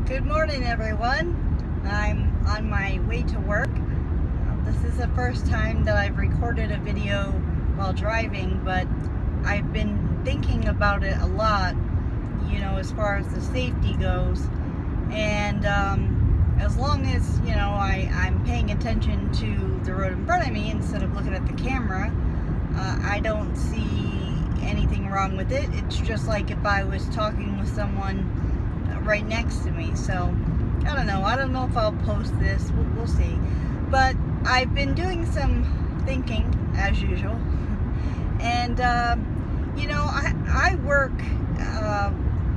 Good morning, everyone. I'm on my way to work. This is the first time that I've recorded a video while driving, but I've been thinking about it a lot, as far as the safety goes. And as long as, I'm paying attention to the road in front of me instead of looking at the camera, I don't see anything wrong with it. It's just like if I was talking with someone right next to me. So I don't know if I'll post this. We'll see. But I've been doing some thinking as usual, and I work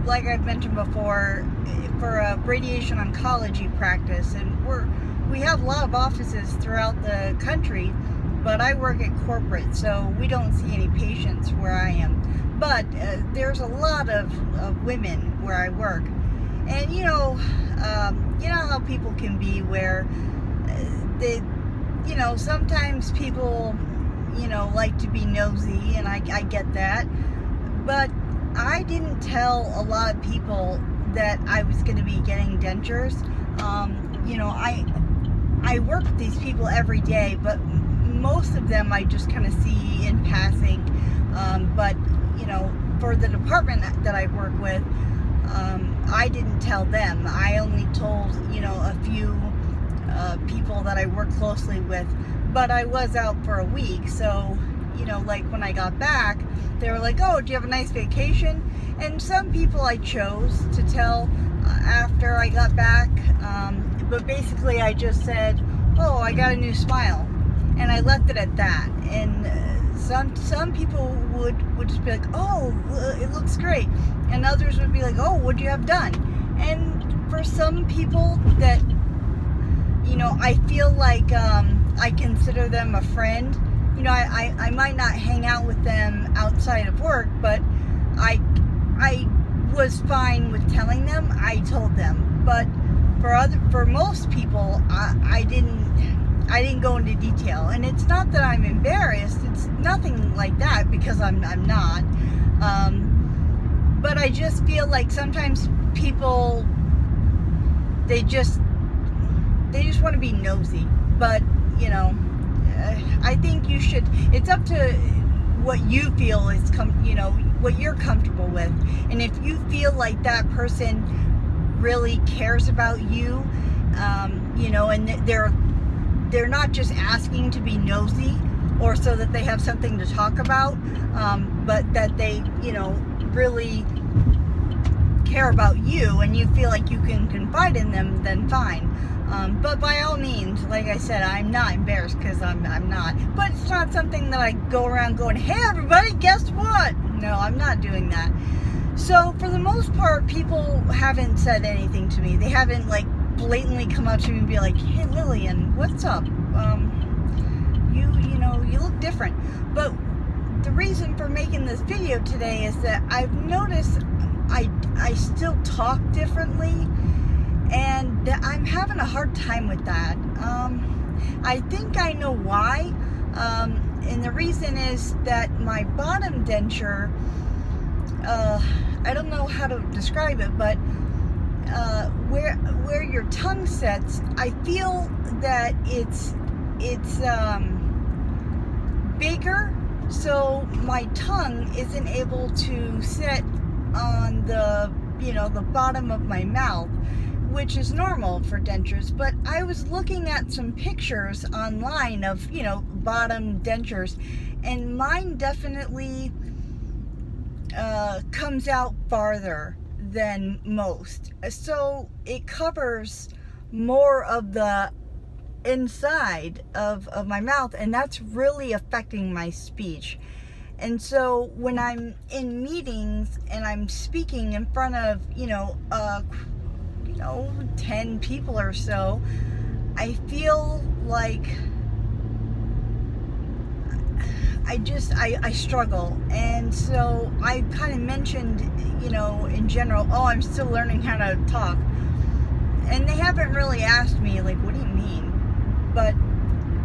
like I've mentioned before for a radiation oncology practice, and we have a lot of offices throughout the country, but I work at corporate, so we don't see any patients where I am. But there's a lot of women where I work. And you know how people can be, where they, sometimes people, like to be nosy, and I get that. But I didn't tell a lot of people that I was going to be getting dentures. I work with these people every day, but most of them I just kind of see in passing. But for the department that I work with, I didn't tell them. I only told, a few people that I work closely with. But I was out for a week, so, like when I got back, they were like, oh, do you have a nice vacation? And some people I chose to tell after I got back. But basically I just said, oh, I got a new smile. And I left it at that. And some people would just be like, oh, it looks great. And others would be like, oh, what'd you have done? And for some people that, I feel like I consider them a friend. I might not hang out with them outside of work, but I was fine with telling them. I told them. But for most people, I didn't go into detail, and it's not that I'm embarrassed. It's nothing like that, because I'm not. But I just feel like sometimes people, they just want to be nosy. But I think you should. It's up to what you feel is what you're comfortable with, and if you feel like that person really cares about you, and they're not just asking to be nosy or so that they have something to talk about, but that they, really care about you, and you feel like you can confide in them, then fine. But by all means, like I said, I'm not embarrassed, because I'm not. But it's not something that I go around going, hey everybody, guess what? No, I'm not doing that. So for the most part, people haven't said anything to me. They haven't blatantly come up to me and be like, hey Lillian, what's up? You look different. But the reason for making this video today is that I've noticed I still talk differently, and I'm having a hard time with that. I think I know why, and the reason is that my bottom denture, I don't know how to describe it, but where your tongue sets, I feel that it's bigger, so my tongue isn't able to sit on the the bottom of my mouth, which is normal for dentures. But I was looking at some pictures online of bottom dentures, and mine definitely comes out farther than most, so it covers more of the inside of my mouth, and that's really affecting my speech. And so when I'm in meetings and I'm speaking in front of 10 people or so, I feel like I struggle. And so I kind of mentioned, in general, oh, I'm still learning how to talk. And they haven't really asked me, like, what do you mean? But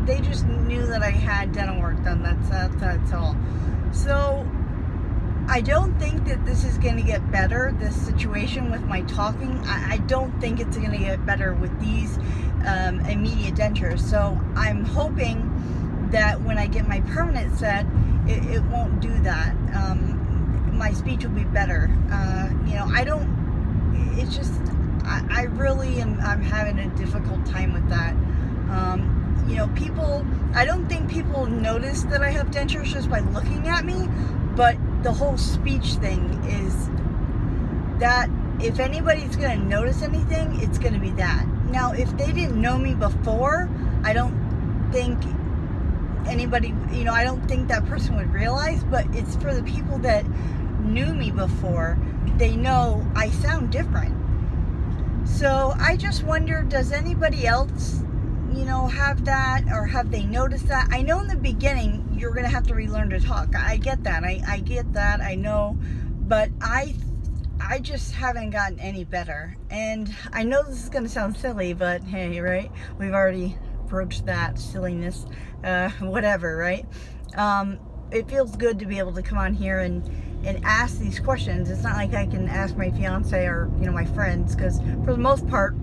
they just knew that I had dental work done. That's all. So I don't think that this is going to get better, this situation with my talking. I don't think it's going to get better with these immediate dentures. So I'm hoping that when I get my permanent set, it won't do that. My speech will be better. It's just, I really I'm having a difficult time with that. I don't think people notice that I have dentures just by looking at me, but the whole speech thing is that if anybody's going to notice anything, it's going to be that. Now, if they didn't know me before, I don't think anybody, I don't think that person would realize, but it's for the people that knew me before. They know I sound different. So I just wonder, does anybody else have that, or have they noticed that? I know in the beginning you're gonna have to relearn to talk. I get that. I get that. I know, but I just haven't gotten any better. And I know this is gonna sound silly, but hey, right? We've already broached that silliness. Whatever, right? It feels good to be able to come on here and ask these questions. It's not like I can ask my fiance or my friends, because for the most part,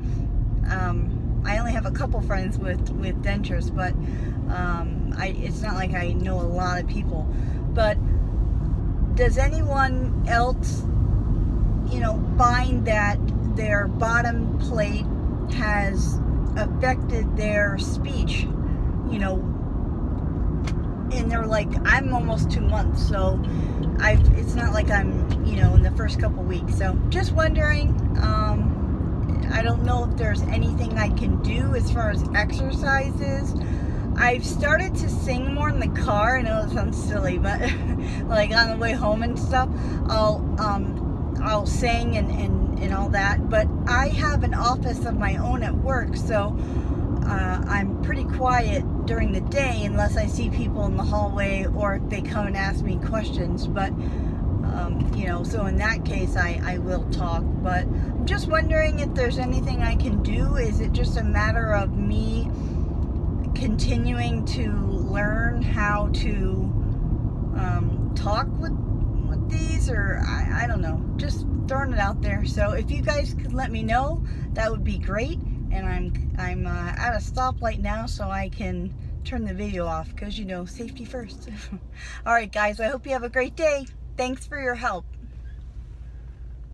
I only have a couple friends with dentures, but it's not like I know a lot of people. But does anyone else, find that their bottom plate has affected their speech, and they're like, I'm almost 2 months, so it's not like I'm, in the first couple weeks. So just wondering, I don't know if there's anything I can do as far as exercises. I've started to sing more in the car. I know it sounds silly, but like on the way home and stuff, I'll sing and all that. But I have an office of my own at work, so I'm pretty quiet during the day unless I see people in the hallway or if they come and ask me questions. But so in that case, I will talk. But I'm just wondering if there's anything I can do. Is it just a matter of me continuing to learn how to talk with these, or I don't know, just throwing it out there. So if you guys could let me know, that would be great. And I'm at a stoplight now, so I can turn the video off, because safety first. All right, guys, I hope you have a great day. Thanks for your help.